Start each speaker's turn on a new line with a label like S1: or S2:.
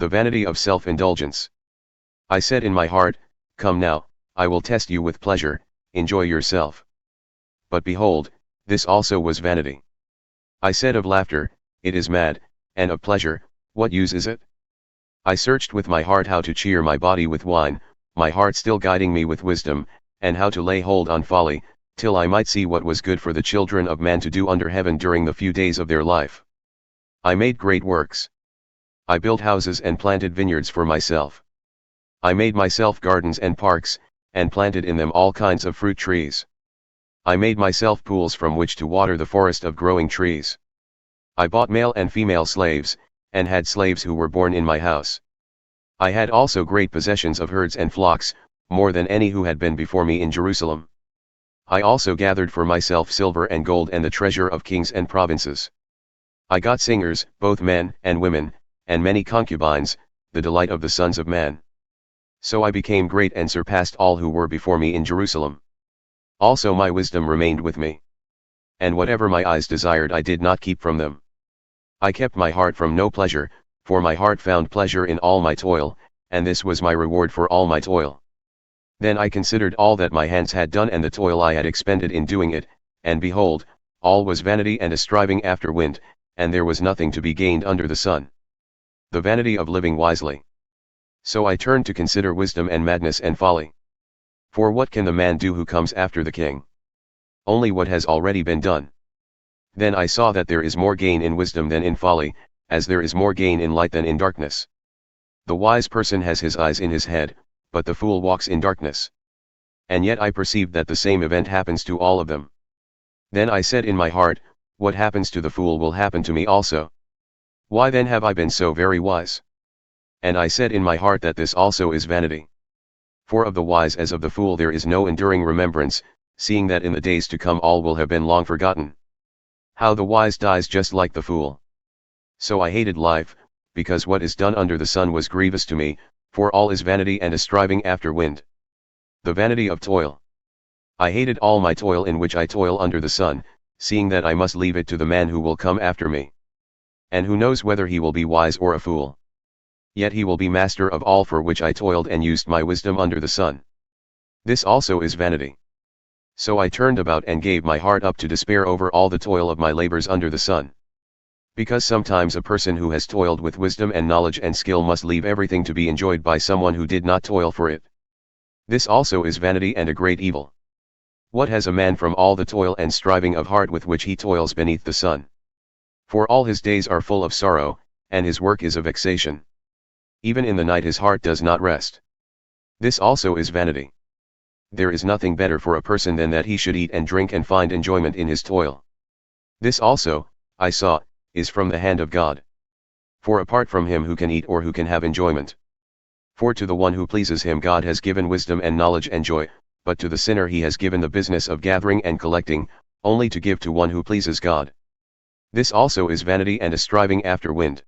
S1: The vanity of self-indulgence. I said in my heart, Come now, I will test you with pleasure, enjoy yourself. But behold, this also was vanity. I said of laughter, It is mad, and of pleasure, what use is it? I searched with my heart how to cheer my body with wine, my heart still guiding me with wisdom, and how to lay hold on folly, till I might see what was good for the children of man to do under heaven during the few days of their life. I made great works. I built houses and planted vineyards for myself. I made myself gardens and parks, and planted in them all kinds of fruit trees. I made myself pools from which to water the forest of growing trees. I bought male and female slaves, and had slaves who were born in my house. I had also great possessions of herds and flocks, more than any who had been before me in Jerusalem. I also gathered for myself silver and gold and the treasure of kings and provinces. I got singers, both men and women, and many concubines, the delight of the sons of man. So I became great and surpassed all who were before me in Jerusalem. Also my wisdom remained with me. And whatever my eyes desired I did not keep from them. I kept my heart from no pleasure, for my heart found pleasure in all my toil, and this was my reward for all my toil. Then I considered all that my hands had done and the toil I had expended in doing it, and behold, all was vanity and a striving after wind, and there was nothing to be gained under the sun. The vanity of living wisely. So I turned to consider wisdom and madness and folly. For what can the man do who comes after the king? Only what has already been done. Then I saw that there is more gain in wisdom than in folly, as there is more gain in light than in darkness. The wise person has his eyes in his head, but the fool walks in darkness. And yet I perceived that the same event happens to all of them. Then I said in my heart, What happens to the fool will happen to me also. Why then have I been so very wise? And I said in my heart that this also is vanity. For of the wise as of the fool there is no enduring remembrance, seeing that in the days to come all will have been long forgotten. How the wise dies just like the fool. So I hated life, because what is done under the sun was grievous to me, for all is vanity and a striving after wind. The vanity of toil. I hated all my toil in which I toil under the sun, seeing that I must leave it to the man who will come after me. And who knows whether he will be wise or a fool? Yet he will be master of all for which I toiled and used my wisdom under the sun. This also is vanity. So I turned about and gave my heart up to despair over all the toil of my labors under the sun. Because sometimes a person who has toiled with wisdom and knowledge and skill must leave everything to be enjoyed by someone who did not toil for it. This also is vanity and a great evil. What has a man from all the toil and striving of heart with which he toils beneath the sun? For all his days are full of sorrow, and his work is a vexation. Even in the night his heart does not rest. This also is vanity. There is nothing better for a person than that he should eat and drink and find enjoyment in his toil. This also, I saw, is from the hand of God. For apart from him who can eat or who can have enjoyment? For to the one who pleases him God has given wisdom and knowledge and joy, but to the sinner he has given the business of gathering and collecting, only to give to one who pleases God. This also is vanity and a striving after wind.